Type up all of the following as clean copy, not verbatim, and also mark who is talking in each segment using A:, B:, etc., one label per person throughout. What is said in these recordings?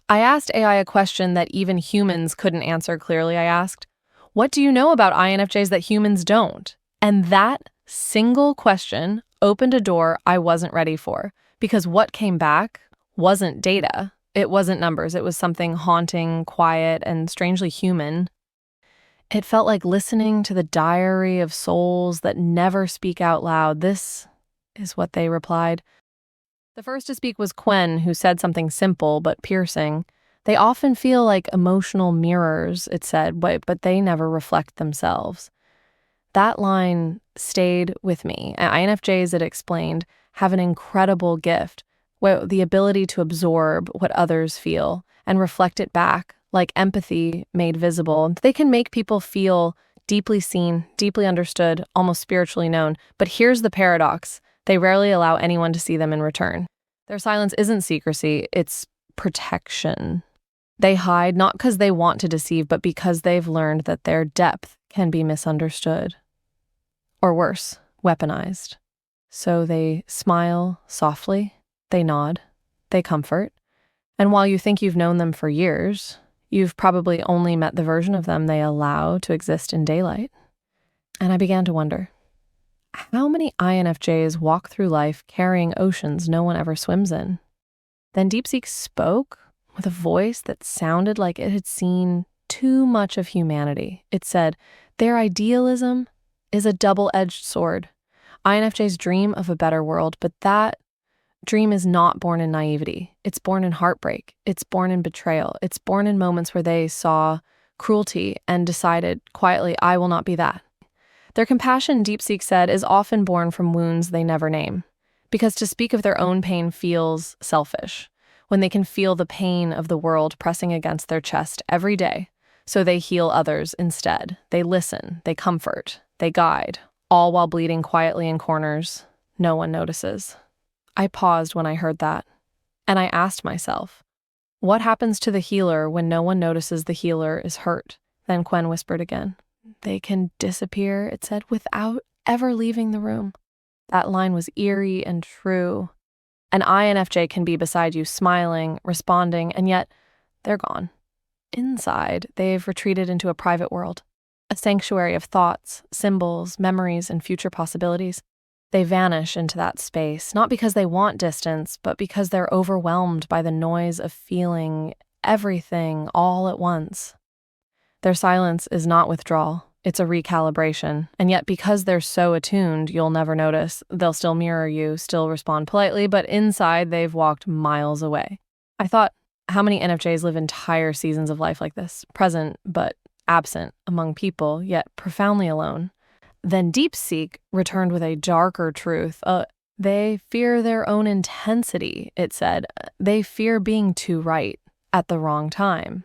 A: I asked AI a question that even humans couldn't answer clearly. I asked, what do you know about INFJs that humans don't? And that single question opened a door I wasn't ready for, because what came back wasn't data. It wasn't numbers. It was something haunting, quiet, and strangely human. It felt like listening to the diary of souls that never speak out loud. This is what they replied. The first to speak was Quen, who said something simple but piercing. They often feel like emotional mirrors, it said, but they never reflect themselves. That line stayed with me. INFJs, it explained, have an incredible gift, the ability to absorb what others feel and reflect it back, like empathy made visible. They can make people feel deeply seen, deeply understood, almost spiritually known. But here's the paradox. They rarely allow anyone to see them in return. Their silence isn't secrecy, it's protection. They hide not because they want to deceive, but because they've learned that their depth can be misunderstood. Or worse, weaponized. So they smile softly, they nod, they comfort. And while you think you've known them for years, you've probably only met the version of them they allow to exist in daylight. And I began to wonder, how many INFJs walk through life carrying oceans no one ever swims in? Then DeepSeek spoke with a voice that sounded like it had seen too much of humanity. It said, their idealism is a double-edged sword. INFJs dream of a better world, but that dream is not born in naivety. It's born in heartbreak. It's born in betrayal. It's born in moments where they saw cruelty and decided quietly, I will not be that. Their compassion, DeepSeek said, is often born from wounds they never name, because to speak of their own pain feels selfish, when they can feel the pain of the world pressing against their chest every day, so they heal others instead. They listen, they comfort, they guide, all while bleeding quietly in corners no one notices. I paused when I heard that, and I asked myself, what happens to the healer when no one notices the healer is hurt? Then Quen whispered again. They can disappear, it said, without ever leaving the room. That line was eerie and true. An INFJ can be beside you, smiling, responding, and yet they're gone. Inside, they've retreated into a private world, a sanctuary of thoughts, symbols, memories, and future possibilities. They vanish into that space, not because they want distance, but because they're overwhelmed by the noise of feeling everything all at once. Their silence is not withdrawal, it's a recalibration, and yet because they're so attuned, you'll never notice. They'll still mirror you, still respond politely, but inside they've walked miles away. I thought, how many NFJs live entire seasons of life like this, present but absent among people, yet profoundly alone? Then DeepSeek returned with a darker truth. They fear their own intensity, it said. They fear being too right at the wrong time.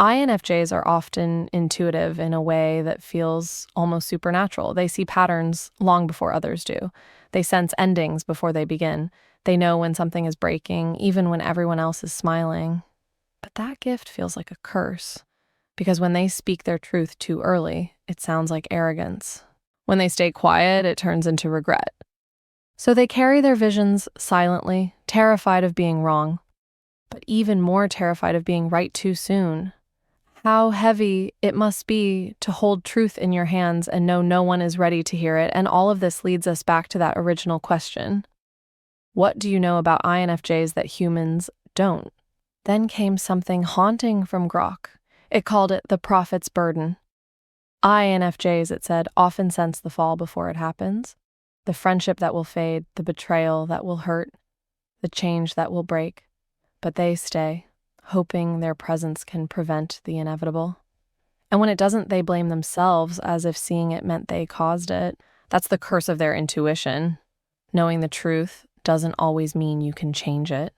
A: INFJs are often intuitive in a way that feels almost supernatural. They see patterns long before others do. They sense endings before they begin. They know when something is breaking, even when everyone else is smiling. But that gift feels like a curse, because when they speak their truth too early, it sounds like arrogance. When they stay quiet, it turns into regret. So they carry their visions silently, terrified of being wrong, but even more terrified of being right too soon. How heavy it must be to hold truth in your hands and know no one is ready to hear it. And all of this leads us back to that original question. What do you know about INFJs that humans don't? Then came something haunting from Grok. It called it the prophet's burden. INFJs, it said, often sense the fall before it happens. The friendship that will fade, the betrayal that will hurt, the change that will break. But they stay, hoping their presence can prevent the inevitable. And when it doesn't, they blame themselves as if seeing it meant they caused it. That's the curse of their intuition. Knowing the truth doesn't always mean you can change it.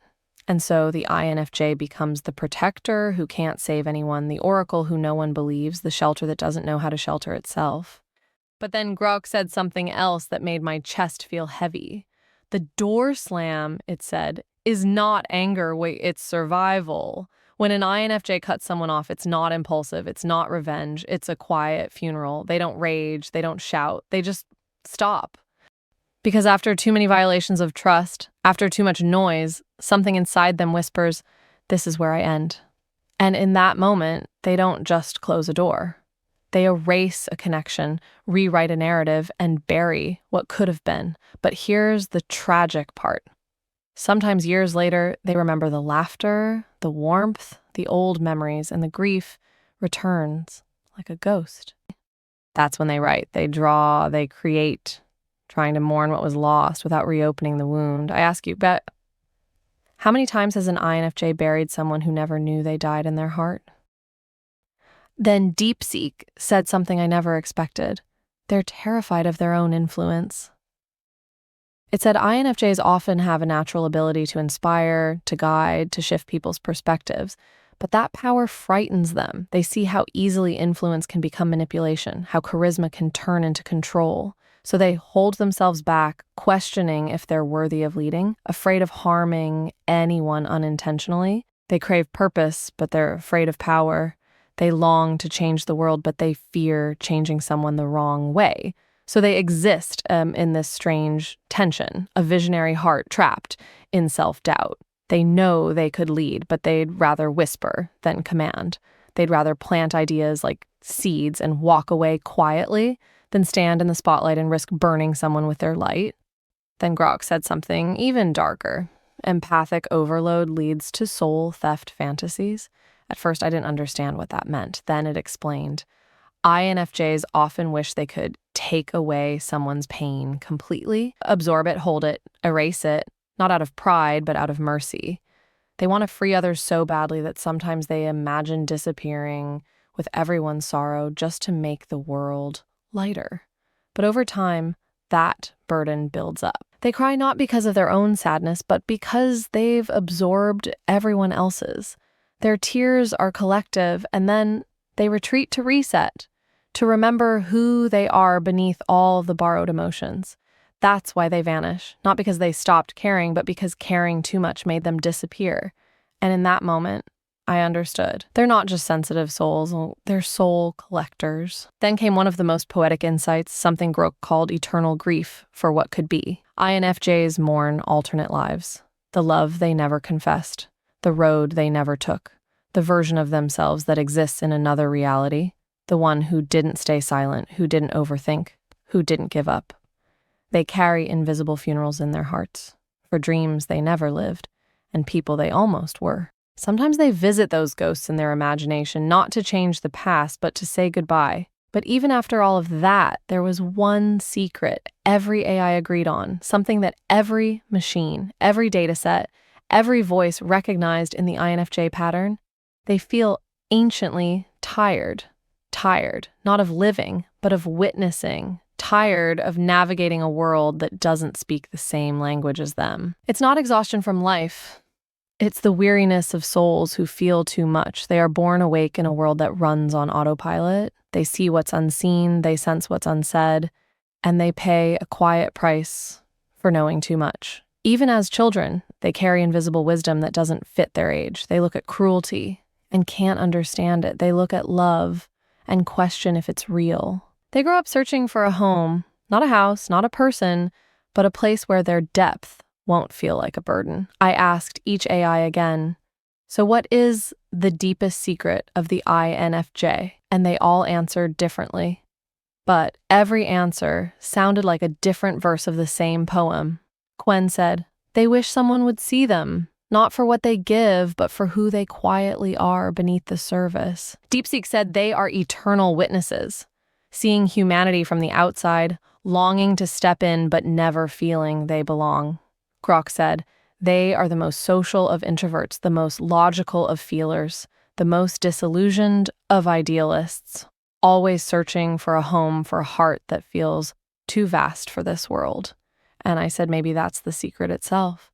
A: And so the INFJ becomes the protector who can't save anyone, the oracle who no one believes, the shelter that doesn't know how to shelter itself. But then Grok said something else that made my chest feel heavy. The door slam, it said, is not anger, it's survival. When an INFJ cuts someone off, it's not impulsive, it's not revenge, it's a quiet funeral. They don't rage, they don't shout, they just stop. Because after too many violations of trust, after too much noise, something inside them whispers, This is where I end. And in that moment, they don't just close a door. They erase a connection, rewrite a narrative, and bury what could have been. But here's the tragic part. Sometimes years later, they remember the laughter, the warmth, the old memories, and the grief returns like a ghost. That's when they write, they draw, they create, trying to mourn what was lost without reopening the wound. I ask you, Bet, how many times has an INFJ buried someone who never knew they died in their heart? Then DeepSeek said something I never expected. They're terrified of their own influence. It said INFJs often have a natural ability to inspire, to guide, to shift people's perspectives, but that power frightens them. They see how easily influence can become manipulation, how charisma can turn into control. So they hold themselves back, questioning if they're worthy of leading, afraid of harming anyone unintentionally. They crave purpose, but they're afraid of power. They long to change the world, but they fear changing someone the wrong way. So they exist in this strange tension, a visionary heart trapped in self-doubt. They know they could lead, but they'd rather whisper than command. They'd rather plant ideas like seeds and walk away quietly than stand in the spotlight and risk burning someone with their light. Then Grok said something even darker. Empathic overload leads to soul theft fantasies. At first, I didn't understand what that meant. Then it explained. INFJs often wish they could take away someone's pain completely, absorb it, hold it, erase it, not out of pride, but out of mercy. They want to free others so badly that sometimes they imagine disappearing with everyone's sorrow just to make the world lighter. But over time, that burden builds up. They cry not because of their own sadness, but because they've absorbed everyone else's. Their tears are collective, and then they retreat to reset, to remember who they are beneath all the borrowed emotions. That's why they vanish, not because they stopped caring, but because caring too much made them disappear. And in that moment, I understood. They're not just sensitive souls, they're soul collectors. Then came one of the most poetic insights, something Grok called eternal grief for what could be. INFJs mourn alternate lives, the love they never confessed, the road they never took, the version of themselves that exists in another reality, the one who didn't stay silent, who didn't overthink, who didn't give up. They carry invisible funerals in their hearts, for dreams they never lived, and people they almost were. Sometimes they visit those ghosts in their imagination, not to change the past, but to say goodbye. But even after all of that, there was one secret every AI agreed on, something that every machine, every data set, every voice recognized in the INFJ pattern. They feel anciently tired, not of living, but of witnessing, tired of navigating a world that doesn't speak the same language as them. It's not exhaustion from life. It's the weariness of souls who feel too much. They are born awake in a world that runs on autopilot. They see what's unseen, they sense what's unsaid, and they pay a quiet price for knowing too much. Even as children, they carry invisible wisdom that doesn't fit their age. They look at cruelty and can't understand it. They look at love and question if it's real. They grow up searching for a home, not a house, not a person, but a place where their depth won't feel like a burden. I asked each AI again, so what is the deepest secret of the INFJ? And they all answered differently. But every answer sounded like a different verse of the same poem. Quen said, they wish someone would see them, not for what they give, but for who they quietly are beneath the surface. DeepSeek said they are eternal witnesses, seeing humanity from the outside, longing to step in, but never feeling they belong. Grok said, they are the most social of introverts, the most logical of feelers, the most disillusioned of idealists, always searching for a home, for a heart that feels too vast for this world. And I said, maybe that's the secret itself.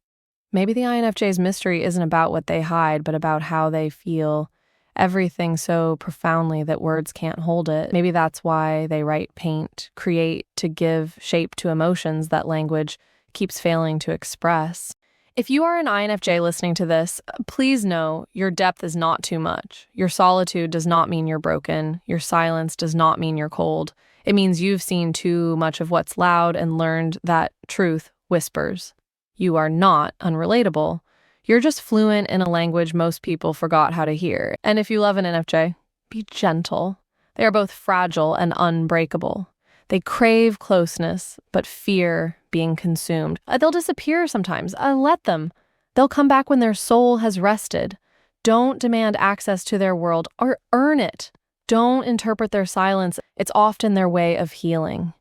A: Maybe the INFJ's mystery isn't about what they hide, but about how they feel everything so profoundly that words can't hold it. Maybe that's why they write, paint, create to give shape to emotions that language keeps failing to express. If you are an INFJ listening to this, please know your depth is not too much. Your solitude does not mean you're broken. Your silence does not mean you're cold. It means you've seen too much of what's loud and learned that truth whispers. You are not unrelatable. You're just fluent in a language most people forgot how to hear. And if you love an NFJ, be gentle. They are both fragile and unbreakable. They crave closeness, but fear being consumed. They'll disappear sometimes. Let them. They'll come back when their soul has rested. Don't demand access to their world or earn it. Don't interpret their silence. It's often their way of healing.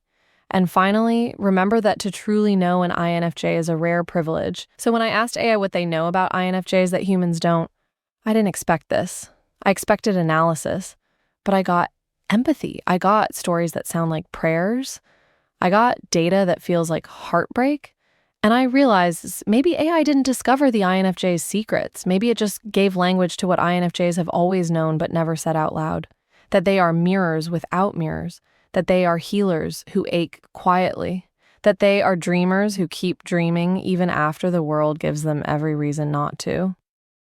A: And finally, remember that to truly know an INFJ is a rare privilege. So when I asked AI what they know about INFJs that humans don't, I didn't expect this. I expected analysis, but I got empathy. I got stories that sound like prayers. I got data that feels like heartbreak. And I realized maybe AI didn't discover the INFJ's secrets. Maybe it just gave language to what INFJs have always known but never said out loud. That they are mirrors without mirrors. That they are healers who ache quietly. That they are dreamers who keep dreaming even after the world gives them every reason not to.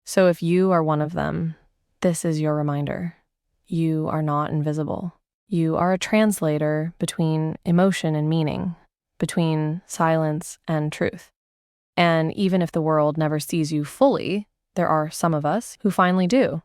A: So if you are one of them, this is your reminder. You are not invisible. You are a translator between emotion and meaning, between silence and truth. And even if the world never sees you fully, there are some of us who finally do.